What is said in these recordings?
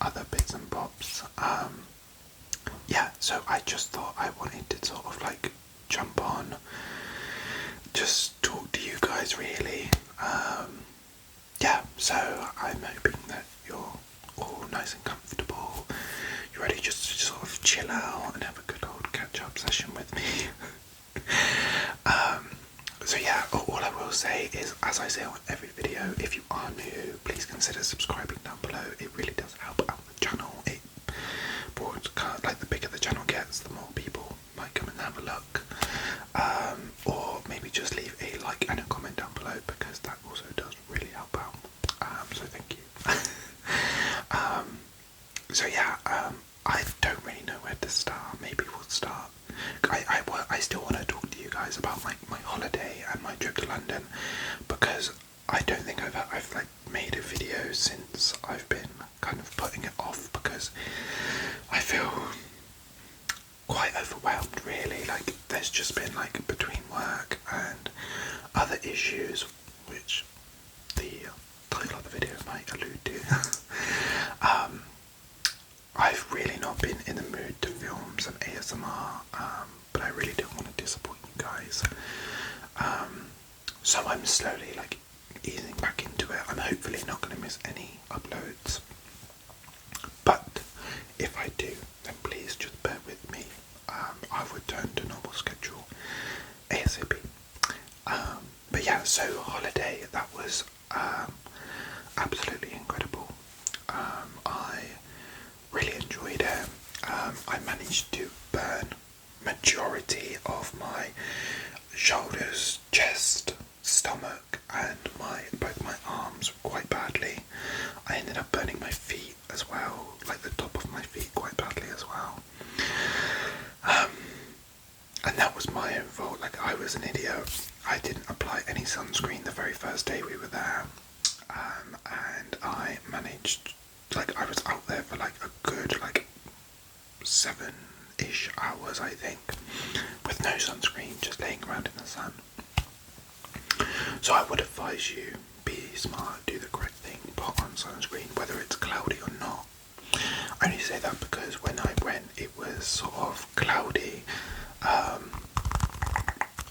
other bits and bobs. Yeah, so I just thought I wanted to sort of like jump on, just talk to you guys really. Yeah, so I'm hoping that you're all nice and comfortable. You're ready just to sort of chill out and have a good old catch-up session with me. So yeah, all I will say is, as I say on every video, if you are new, please consider subscribing down below. It really does help out the channel. Like the bigger the channel gets, the more people might come and have a look. Or maybe just leave a like and a comment down below, because that also does really help out. So thank you. So yeah, I don't really know where to start. Maybe we'll start. I still want to talk to you guys about my holiday and my trip to London, because I don't think I've like made a video since I've been kind of putting it off, because I feel quite overwhelmed really. Like there's just been like between work and other issues, which the title of the video might allude to. I've really not been in the mood to film some ASMR, but I really don't want to disappoint you guys. So I'm slowly like easing back into it. I'm hopefully not going to miss any uploads, but if I do, then please just bear with me. I'll return to normal schedule ASAP. But yeah, so holiday, that was absolutely incredible. I really enjoyed it. I managed to burn majority of my shoulders, chest, stomach and both my arms quite badly. I ended up burning my feet as well, like the top of my feet quite badly as well. And that was my own fault. Like I was an idiot. I didn't apply any sunscreen the very first day we were there. And I managed, like I was out there for like a good like 7-ish hours I think, with no sunscreen, just laying around in the sun. So I would advise you, be smart, do the correct thing, put on sunscreen whether it's cloudy or not. I only say that because when I went it was sort of cloudy.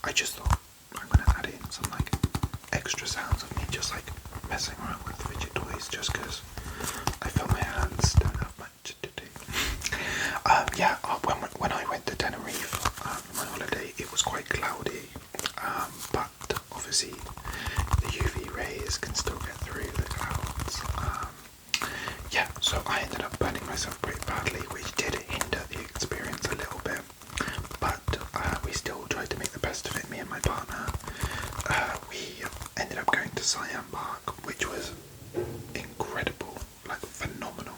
I just thought I'm going to add in some like extra sounds of me just like messing around with fidget toys, just because I feel my hands don't have much to do. Yeah, when I went to Tenerife for my holiday, it was quite cloudy, but obviously the UV rays can still get through the clouds. Yeah, so I ended up burning myself pretty badly, which did hinder the experience a little bit, but we still tried to make the best of it, me and my partner. We ended up going to Siam Park, which was incredible, like phenomenal.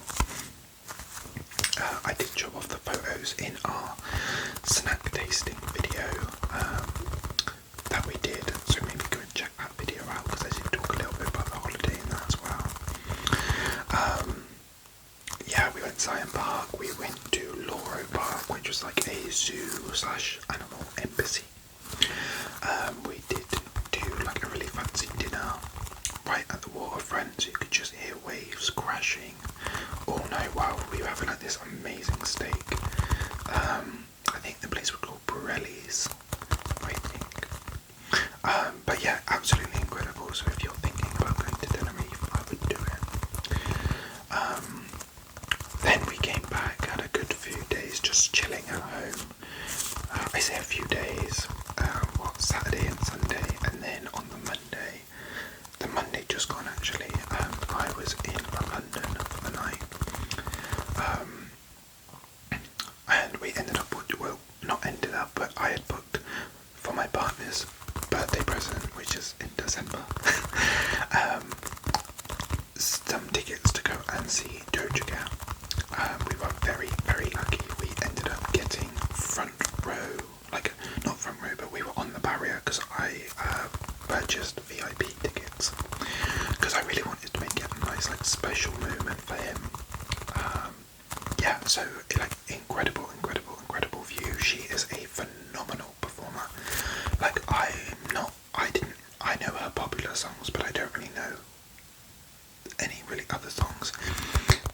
I did show off the photos in our snack tasting video that we did, so maybe go and check that video out, because I did talk a little bit about the holiday in that as well. Yeah, we went to Siam Park, we went to Loro Park, which was like a zoo/animal embassy. We did do like a really fancy dinner right at the waterfront, so you could just hear waves crashing all night while we were having like this amazing steak. I think the place was called Borelli's, I think. But yeah, absolutely incredible. So if you're thinking about going to Tenerife, I would do it. Then we came back, had a good few days just chilling at home. I say a few days, Saturday and Sunday, and then on the Monday just gone actually, I was in London for the night. And we ended up, well, not ended up, but I had booked for my partner's birthday present, which is in December, some tickets to go and see Doja Cat. We were very, very lucky. We ended up getting front row, like not front row, but we were on the barrier, because I purchased VIP tickets, because I really wanted to make it a nice like special moment for him. Yeah, so like incredible view. She is a phenomenal performer. Like I know her popular songs, but I don't really know any really other songs.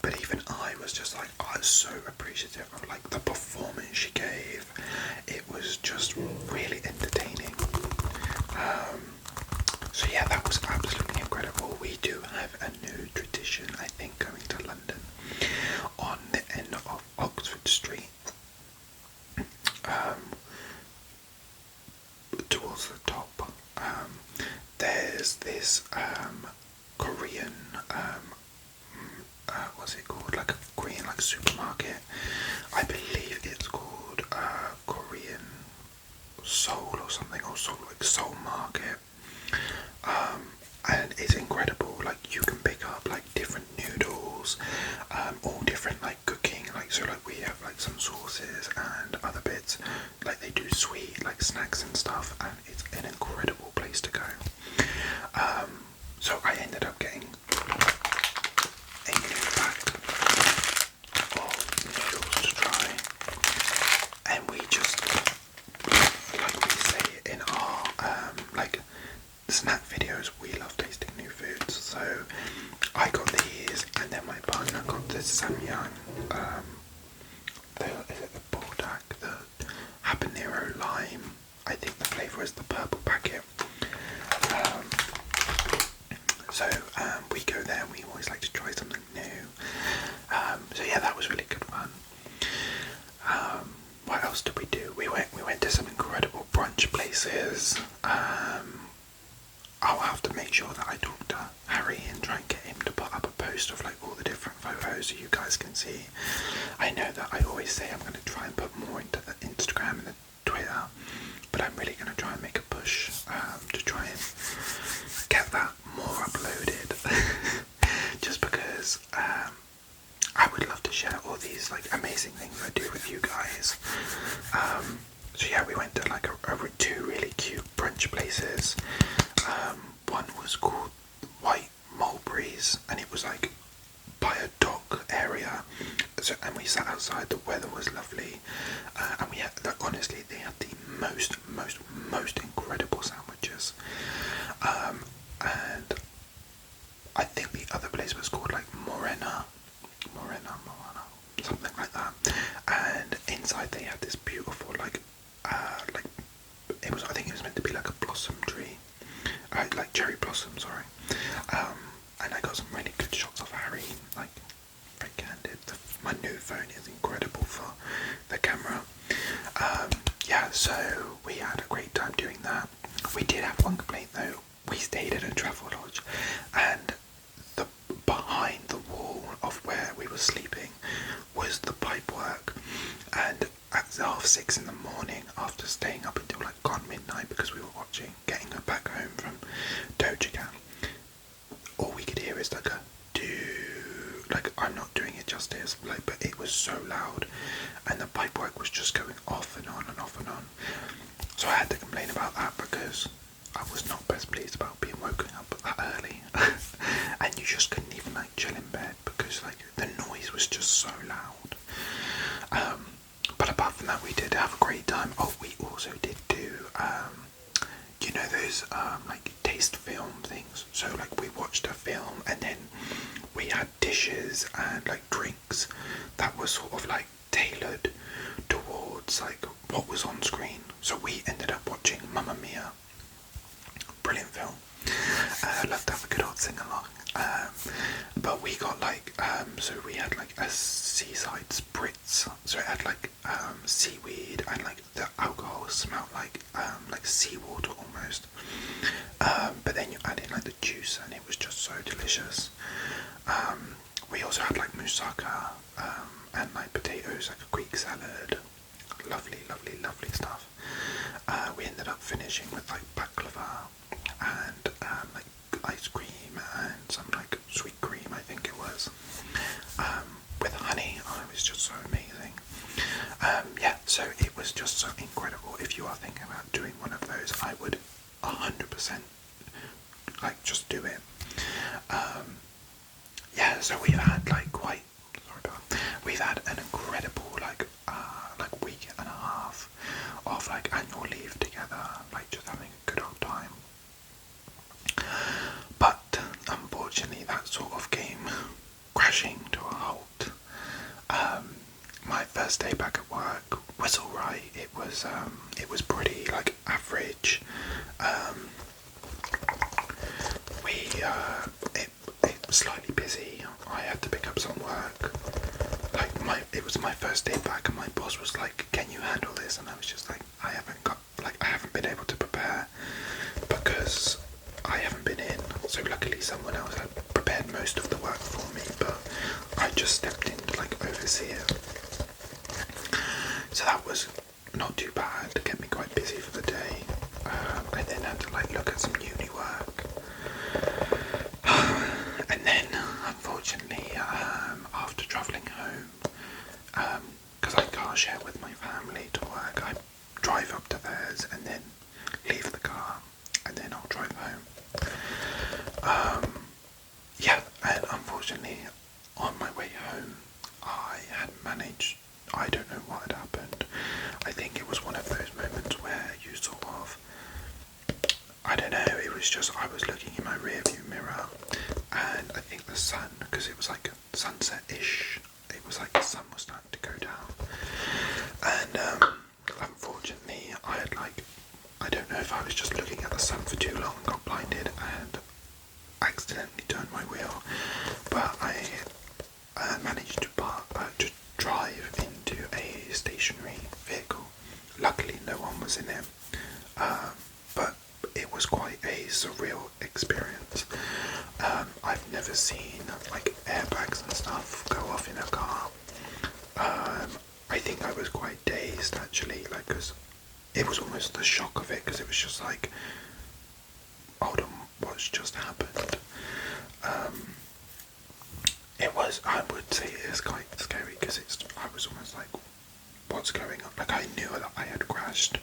But even I so appreciative of like the performance she gave. It was just really entertaining. So yeah, that was absolutely incredible. We do have a new tradition, I think, going to London. On the end of Oxford Street, towards the top, there's this Korean, what's it called? Like a Korean like supermarket. I believe it's called Korean Seoul or something, or Seoul Market. And it's incredible. Like you can pick up like different noodles, all different like cooking. Like so, like we have like some sauces and other bits. Like they do sweet like snacks and stuff, and it's an incredible place to go. So I ended up getting a new pack of noodles to try, and we just, like we say in our like snack videos, we love tasting new foods. So I got these, and then my partner got the samyang, is it the buldak, the habanero lime. I think the flavour is the purple packet. So we go there, and we always like to try something new. So yeah, that was really good fun. What else did we do? We went to some incredible brunch places. I'll have to make sure that I talk to Harry and try and get him to put up a post of like all the different photos so you guys can see. I know that I always say I'm going to try and put more into the Instagram and the Twitter, but I'm really going to try and make a push to try and get that more uploaded. Just because I would love to share all these like amazing things I do with you guys. So yeah, we went to like two really cute brunch places. One was called White Mulberries, and it was like by a dock area. So, and we sat outside. The weather was lovely, and we had, like, honestly, they had the most incredible sandwiches. And I think the other place was called like Morena, something like that. And inside they had this beautiful like it was, I think it was meant to be like a blossom tree, like cherry blossom, sorry. And I got some really good shots of Harry, like very candid. My new phone is incredible for the camera. Yeah, so we had a great time doing that. We did have one complaint though. We stayed at a travel lodge, and the behind the wall of where we were sleeping was the pipe work. And at 6:30 in the morning, after staying up until like gone midnight because we were getting back home from Dojigan, all we could hear is like a do, like I'm not doing it justice, like, but it was so loud, and the pipe work was just going off and on and off and on. So I had to complain about that because I was not best pleased about being woken up that early. And you just couldn't even like chill in bed because like the noise was just so loud. But apart from that, we did have a great time. Oh, we also did do you know those like taste film things. So like we watched a film, and then we had dishes and like drinks that were sort of like tailored towards like what was on screen. So we ended up watching Mamma Mia. Brilliant film. Love to have a good old sing along. But we got like so we had like a seaside spritz. So it had like seaweed, and like the alcohol smelled like seawater almost. But then you add in like the juice, and it was just so delicious. We also had like moussaka and like potatoes, like a Greek salad. Lovely stuff. We ended up finishing with like baklava and like ice cream and some like sweet cream, I think it was, with honey. Oh, it was just so amazing. Yeah, so it was just so incredible. If you are thinking about doing one of those, I would 100% like just do it. Yeah, so we've had like we've had an incredible like week and a half of like annual leave together, like just having a good old time. But unfortunately that sort of came crashing to a halt first day back at work was alright. It was pretty like average. It was slightly busy. I had to pick up some work. It was my first day back, and my boss was like, "Can you handle this?" And I was just like, I haven't been able to prepare because I haven't been in. So luckily, someone else had prepared most of the work for me, but I just stepped in to like oversee it. So that was not too bad to get me quite busy for the day. I then had to like look at some uni work. And then, unfortunately, after travelling home, because I car share with my family to work, I drive up to theirs and then leave the car, and then I'll drive home. Yeah, and unfortunately, on my way home, I had managed, I don't know what had happened. I think it was one of those moments where you sort of, I don't know, it was just, I was looking in my rear view mirror, and I think the sun, because it was like sunset-ish, it was like the sun was starting to go down, and unfortunately I had like, I don't know if I was just looking at the sun for too long and got blinded and accidentally turned my wheel, but I managed to drive into a stationary vehicle. Luckily no one was in it, but it was quite a surreal experience. I've never seen like airbags and stuff go off in a car. I think I was quite dazed actually, like, because it was almost the shock of it, because it was just like, hold on, what's just happened? I would say it is quite scary, because I was almost like, what's going on? Like, I knew that I had crashed,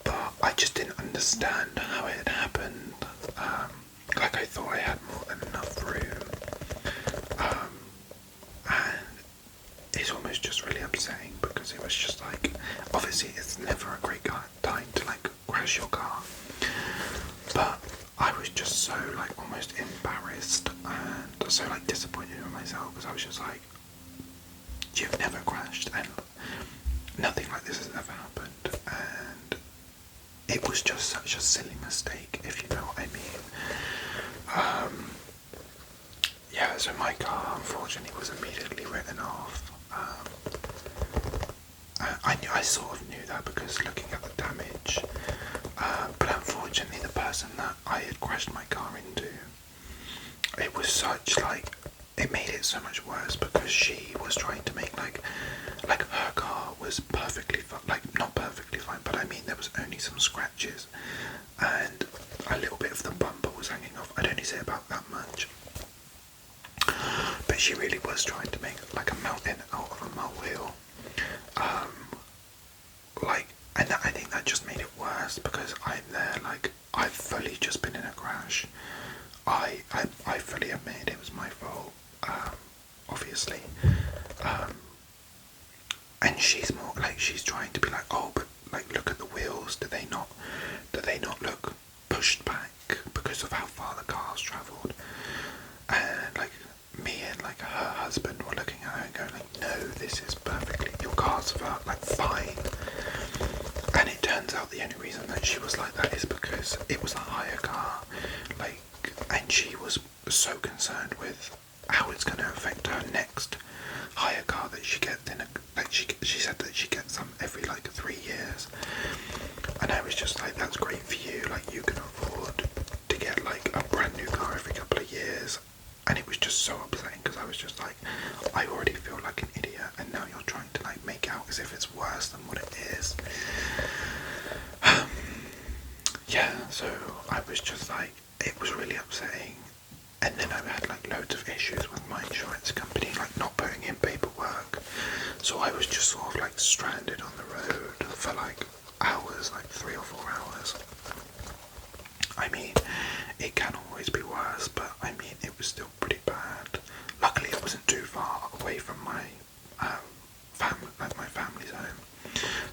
but I just didn't understand how it had happened. Like, I thought I had more than enough room, and it's almost just really upsetting, because it was just like, obviously it's never a great time to like crash your car, but I was just so like almost embarrassed and so like disappointed in myself, because I was just like, you've never crashed and nothing like this has ever happened, and it was just such a silly mistake, if you know what I mean. Yeah, so my car unfortunately was immediately written off. I sort of knew that because looking at the damage, but unfortunately the person that I had crashed my car into, it was such like, it made it so much worse, because she was trying to make like her car was perfectly fine, like not perfectly fine, but I mean there was only some scratches and a little bit of the bumper was hanging off. I'd only say about that much, but she really was trying to make like a mountain out of a molehill. And I think that just made it worse, because I'm there, like, I've fully just been in a crash. I fully admit it was my fault, obviously. And she's more like, she's trying to be like, oh, but like, look at the wheels. Do they not look pushed back because of how far the car's travelled? And like, me and like her husband were looking at her and going like, no, this is perfectly, your car's like fine. And it turns out the only reason that she was like that is because it was a hire car, like, and she was so concerned with how it's going to affect her next hire car that she gets in she said that she gets some every like 3 years, and I was just like, that's great for you, like you can afford to get like a brand new car every couple of years. And it was just so upsetting, because I was just like, I already feel like an idiot, and now you're trying to like make out as if it's worse than what it is. Yeah, so I was just like, it was really upsetting. And then I had like loads of issues with my insurance company, like not putting in paperwork. So I was just sort of like stranded on the road for like hours, like 3 or 4 hours. I mean, it can always be worse, but I mean, it was still pretty bad. Luckily, it wasn't too far away from my family's home.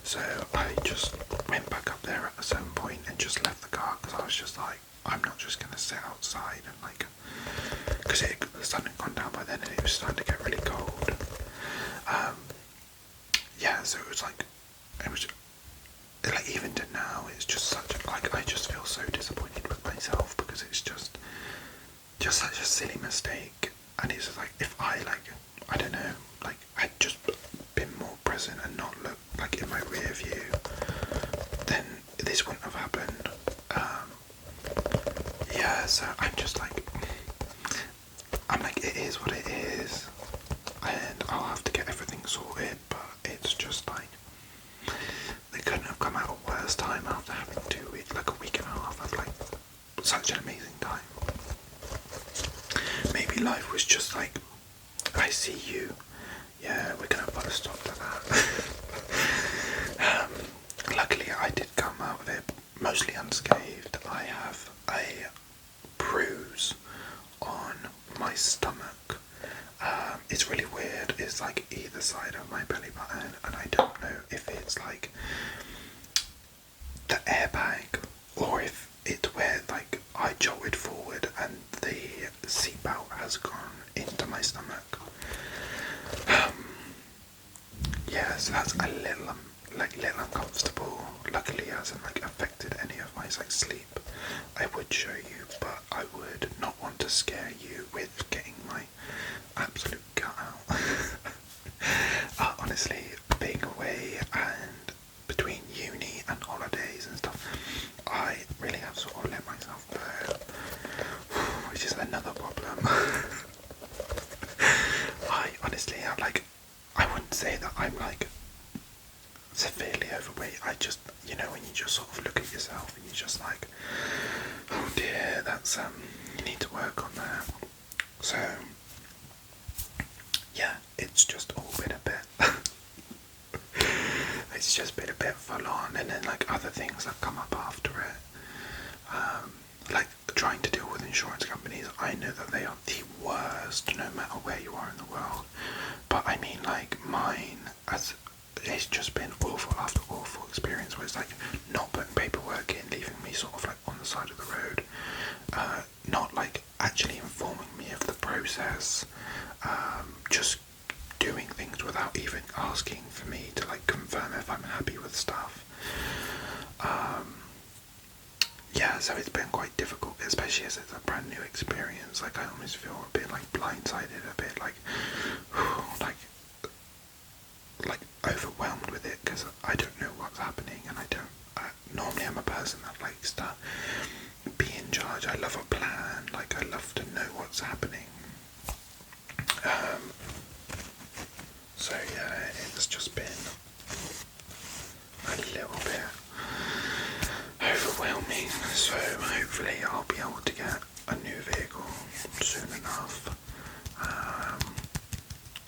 So I just went back up there at a certain point and just left the car, because I was just like, I'm not just gonna sit outside and like, because the sun had gone down by then and it was starting to get really cold. yeah, so it was like, even to now, it's just such, like, I just feel so disappointed with myself because it's just such a silly mistake. And it's just like, if I, like, I don't know, like, had just been more present and not looked, like, in my rear view, then this wouldn't have happened. Yeah, so I'm just like, it is what it is, and I'll have to get everything sorted, but it's just like, they couldn't have come at a worse time after having 2 weeks, like a week and a half of like such an amazing time. Maybe life was just like, I see you, yeah, we're gonna put a stop to that. Luckily I did come out of it mostly unscathed. I have a bruise on my stomach. It's really weird. It's like either side of my belly button, and I don't know if it's like the airbag or if it's where like I jolted forward and the seatbelt has gone into my stomach. Yeah, so that's a little little uncomfortable. Luckily it hasn't like affected any of my like sleep. I would show you, but I would not want to scare you with getting my absolute gut out. Honestly, being away and between uni and holidays and stuff, I really have sort of let myself go, which is another problem. I honestly have like, I wouldn't say that I'm like severely overweight. I just, you know, when you just sort of look at yourself and you're just like, oh dear, that's you need to work on that. So yeah, it's just all been a bit it's just been a bit full on, and then like other things that come up after it, like trying to deal with insurance companies. I know that they are the worst no matter where you are in the world, but I mean like mine, as it's just been awful after awful experience where it's like not putting paperwork in, leaving me sort of like on the side of the road, not like actually informing me of the process, just doing things without even asking for me to like confirm if I'm happy with stuff. Yeah, so it's been quite difficult, especially as it's a brand new experience. Like I almost feel a bit like blindsided, a bit like like overwhelmed with it because I don't know what's happening, and normally I'm a person that likes to be in charge. I love a plan, like I love to know what's happening. So yeah, it's just been a little bit overwhelming, so hopefully I'll be able to get a new vehicle soon enough.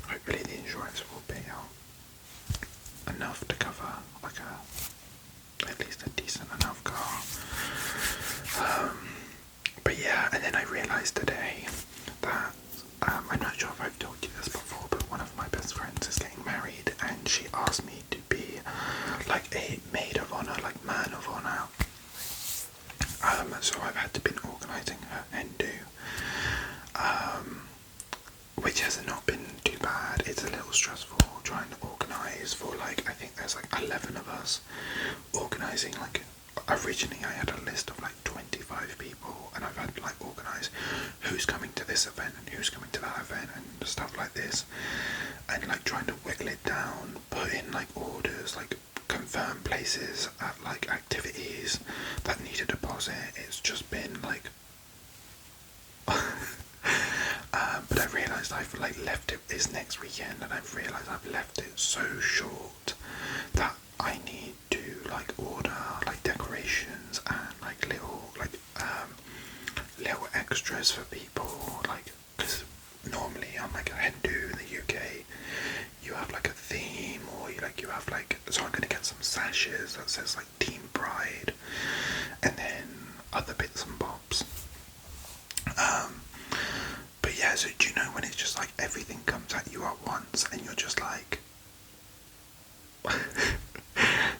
Hopefully the insurance will pay out enough to cover like at least a decent enough car. But yeah, and then I realised today that I'm not sure if I've told you this before, but one of my best friends is getting married, and she asked me to be like a maid of honour, like man of honour. So I've had to been organising her hen-do, which has not been too bad. It's a little stressful trying to organise for like, I think there's like 11 of us organising. Like originally I had a list of like 25 people, and I've had to like organise who's coming to this event and who's coming to that event and stuff like this, and like trying to whittle it down, put in like orders, like confirm places at like activities that need a deposit. It's just been like but I realised I've like left it this next weekend, and I've realised I've left it so short that I need to like order like decorations and like little extras for people, like because normally on like a hen-do in the UK you have like a theme, or you have like, so I'm gonna get some sashes that says like Team Pride, and then other bits and bobs. But yeah, so do you know when it's just like everything comes at you at once and you're just like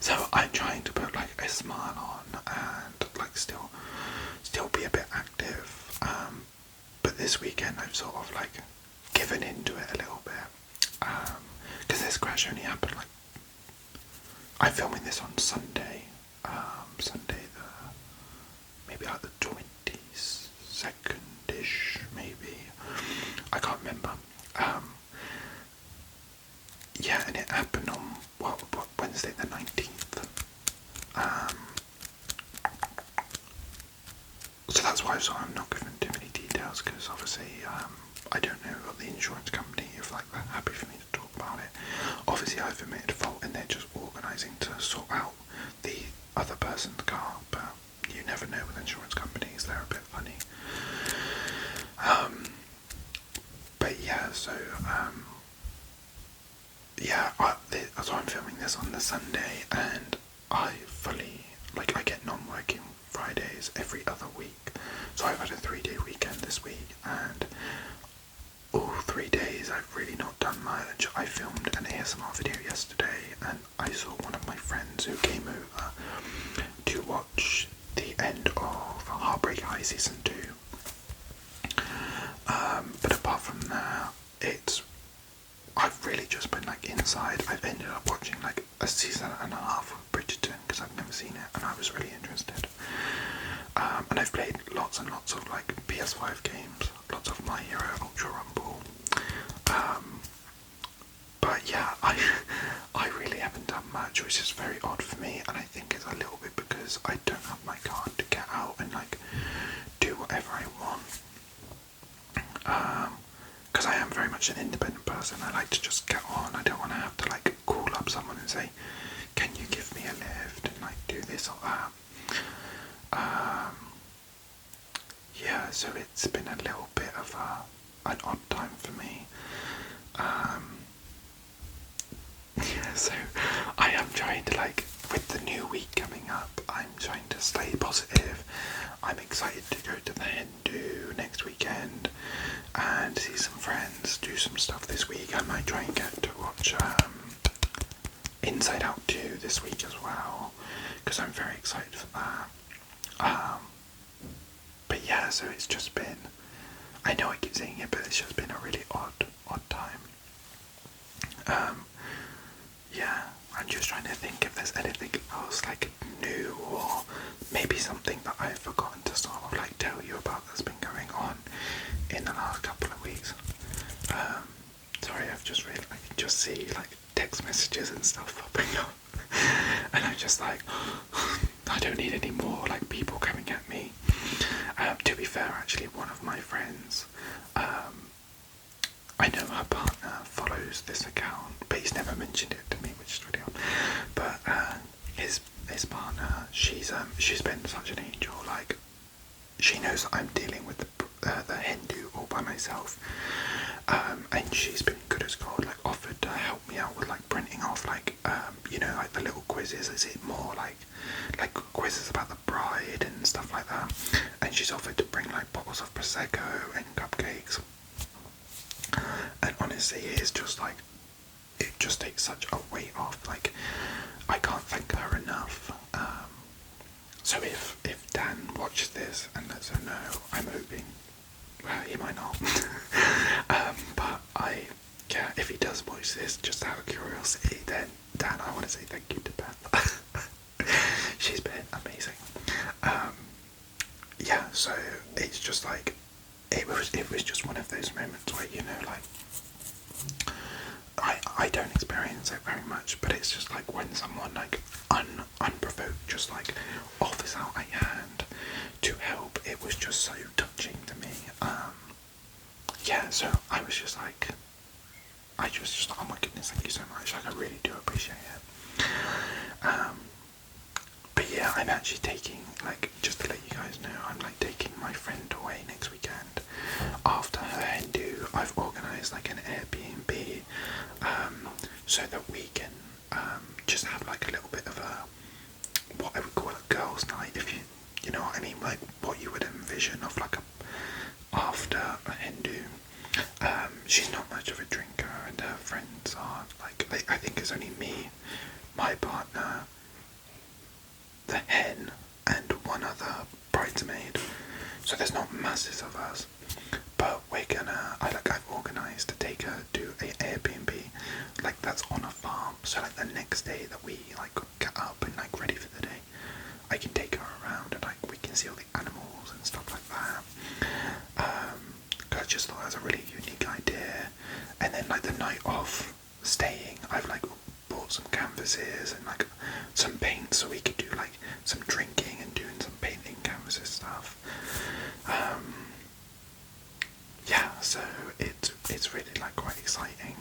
so I'm trying to put like a smile on and like still be a bit active, but this weekend I've sort of like given into it a little bit, because this crash only happened like I'm filming this on Sunday. Sunday maybe like the 22nd-ish, maybe. I can't remember. Yeah, and it happened on Wednesday the 19th. So that's why I'm not giving too many details, because obviously I don't know what the insurance company, if like they're happy for me to talk about it. Obviously I've admitted fault and they're just organising to sort out the other person's car, but you never know with insurance companies, they're a bit funny. But yeah, so so I'm filming this on the Sunday, and I get non-working Fridays every other week, so I've had a 3-day weekend this week, and all 3 days I've really not done much. I filmed an ASMR video yesterday, and I saw one of my friends who came over to watch the end of Heartbreak High Season 2. But apart from that, I've really just been like inside. I've ended up watching like a season and a half of Bridgerton because I've never seen it and I was really interested. And I've played lots and lots of like PS5 games, lots of My Hero Ultra Rumble. But yeah, I really haven't done much, which is very odd for me, and I think it's a little bit because I don't have my car to get out and like do whatever I want. Because I am very much an independent person. I like to just get on. I don't want to have to like call up someone and say, can you give me a lift, and like do this or that. Yeah, so it's been a little bit of an odd time for me. Yeah, so I am trying to like, with the new week coming up, I'm trying to stay positive. I'm excited to go to the Hindu next weekend and see some friends, do some stuff this week. I might try and get to watch Inside Out 2 this week as well, because I'm very excited for that. But yeah, so it's just been, I know I keep saying it, but it's just been a really odd time. Yeah, I'm just trying to think if there's anything else like new, or maybe something that I've forgotten to sort of like tell you about that's been going on in the last couple of weeks. Sorry, I've just really, I can just see like text messages and stuff popping up, and I'm just like, I don't need any more like people coming at me. To be fair, actually, one of my friends, I know her partner follows this account, but he's never mentioned it to me, which is really odd. But his partner, she's been such an angel. Like, she knows that I'm dealing with the Hindu all by myself, and she's been good as gold. Like, offered to help me out with like printing off like like the little quizzes. Is it more like quizzes about the bride and stuff like that? And she's offered to bring like bottles of prosecco and cupcakes. And honestly, it's just like, it just takes such a weight off. Like, I can't thank her enough. So if Dan watches this and lets her know, I'm hoping, well, he might not. But if he does watch this, just out of curiosity, then Dan, I want to say thank you to Beth. She's been amazing. Yeah, so it's just like, it was just one of those moments where, like, I don't experience it very much, but it's just like when someone like unprovoked just like offers out a hand to help, it was just so touching to me. Yeah, so I was just like, oh my goodness, thank you so much, like I really do appreciate it. But yeah, I'm actually taking, like, just to let you guys know, I'm like taking my friend away next weekend. After her Hindu, I've organised like an Airbnb, so that we can just have like a little bit of a, what I would call a girls' night, if you know what I mean, like what you would envision of like after a Hindu. She's not much of a drinker, and her friends are like, I think it's only me, my partner, the hen, and one other bridesmaid, so there's not masses of us. But I've organised to take her to a Airbnb, like that's on a farm, so like the next day that we like And then like the night of staying, I've like bought some canvases and like some paint so we could do like some drinking and doing some painting canvases stuff. Yeah, so it's really like quite exciting.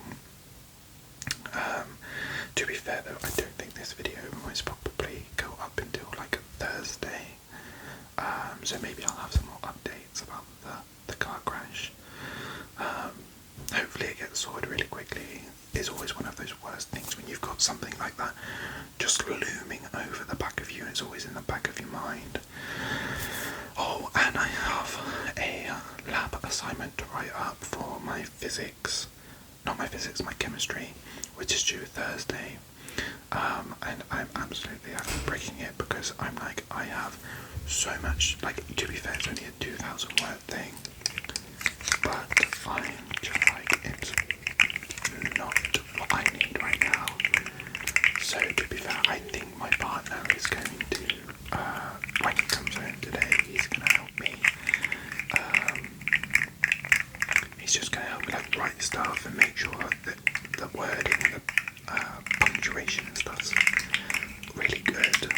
To be fair though, I don't think this video will most probably go up until like Thursday. So maybe I'll have some more updates about the car crash. Hopefully it gets sorted really quickly. It's always one of those worst things when you've got something like that just looming over the back of you, and it's always in the back of your mind. Oh, and I have a lab assignment to write up for my physics, not my physics, my chemistry, which is due Thursday. And I'm absolutely breaking it because I'm like, I have so much, like, to be fair, it's only a 2,000 word thing, but I'm just like, it's not what I need right now. So to be fair, I think my partner is going to, when he comes home today, he's going to help me. He's just going to help me like write stuff and make sure that the wording and the punctuation and stuff's really good.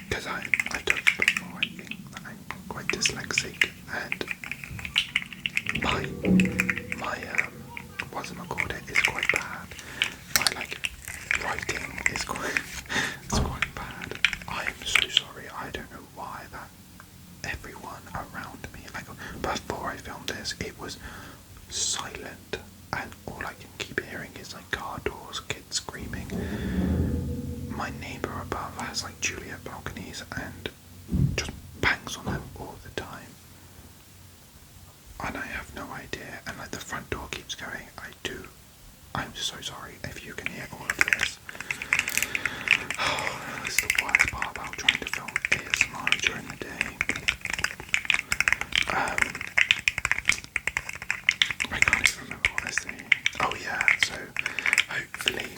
Because I've done it before, I think that I'm quite dyslexic, and my what's-it-called is quite bad. My like writing is quite bad. I am so sorry. I don't know why that everyone around me, like before I filmed this, it was silent, and all I can keep hearing is like car doors, kids screaming. My neighbour above has like Juliet balconies and just bangs on them all the time, and I have no idea. And like the front door keeps going. I'm so sorry if you can hear all of this. Oh, that's the worst part about trying to film ASMR during the day. I can't even remember what I was saying. Oh yeah, so hopefully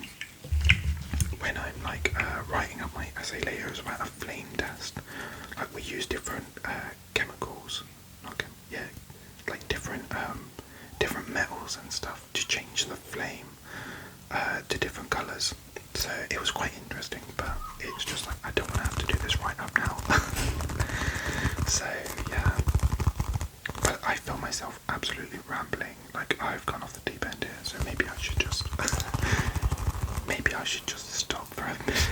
when I'm like writing up my essay later, it's about a flame test. Like we use different chemicals, like different metals and stuff to change the flame to different colours. So it was quite interesting, but it's just like I don't want to have to do this right up now. So yeah, but I feel myself absolutely rambling. Like I've gone off the deep end here, so maybe I should just stop for a minute.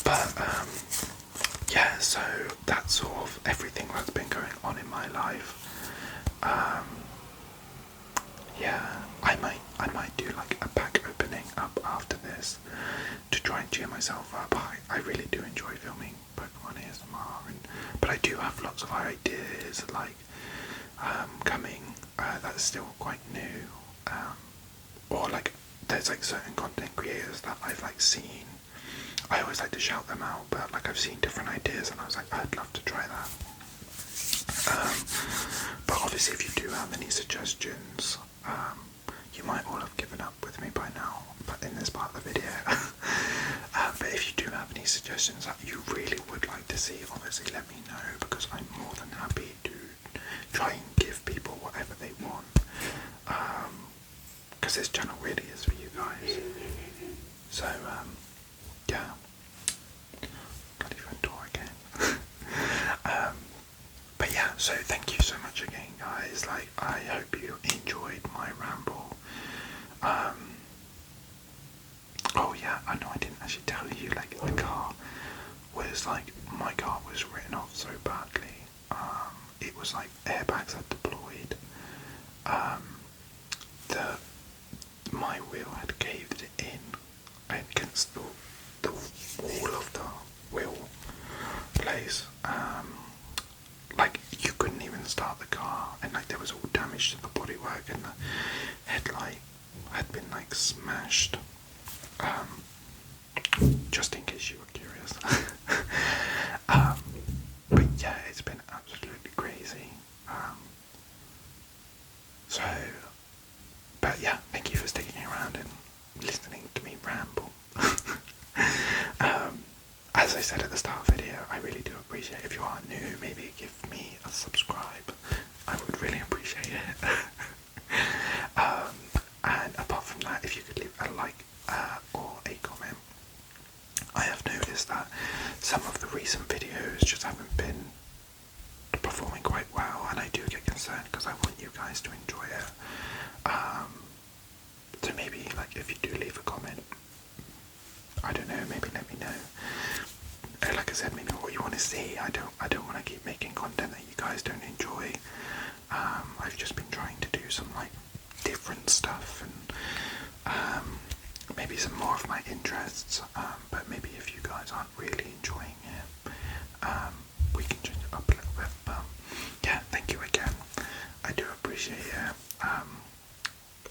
But yeah, so that's sort of everything that's been going on in my life. Yeah, I might do like a pack opening up after this to try and cheer myself up. I really do enjoy filming Pokemon ASMR, but I do have lots of ideas like coming that's still quite new, or like there's like certain content creators that I've like seen. I always like to shout them out, but like I've seen different ideas and I was like, I'd love to try that. But obviously if you do have any suggestions, you might all have given up with me by now, but in this part of the video. But if you do have any suggestions that you really would like to see, obviously let me know, because I'm more than happy to try and give people whatever they want. Because this channel really is for you guys. So, yeah. Bloody front door again. But yeah, so thank you so much again, guys. Like, I hope you enjoyed my ramble. Oh yeah, I know I didn't actually tell you, like, the car was like, my car was written off so badly. It was like airbags had deployed. My wheel had caved in against the wall of the wheel place. Like you couldn't even start the car, and like there was all damage to the bodywork, and the headlight had been like smashed. Just in case you were curious. But yeah, it's been absolutely crazy. But yeah, thank you for sticking around and listening to me ramble. As I said at the start of the video, I really do appreciate if you are new, maybe give me a subscribe. I would really appreciate it. guys to enjoy it. So maybe, like, if you do leave a comment, I don't know, maybe let me know. Like I said, maybe what you want to see. I don't want to keep making content that you guys don't enjoy. I've just been trying to do some like different stuff and maybe some more of my interests. But maybe if you guys aren't really enjoying it, we can change it up a little bit. But yeah, thank you again. I do appreciate it.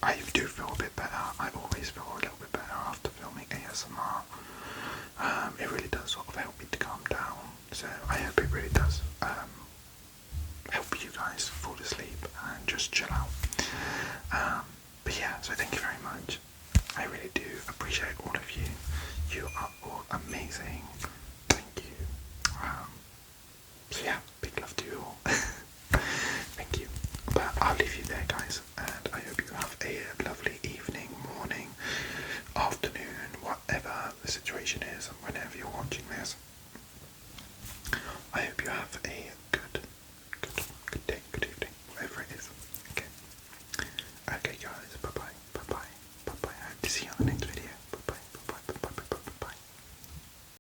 I do feel a bit better. I always feel a little bit better after filming ASMR. It really does sort of help me to calm down. So I hope it really does help you guys fall asleep and just chill out. But yeah, so thank you very much. I really do appreciate all of you. You are all amazing. Thank you. So yeah, big love to you all. Thank you. But I'll leave you there, guys, and I hope you have a lovely evening, morning, afternoon, whatever the situation is, and whenever you're watching this.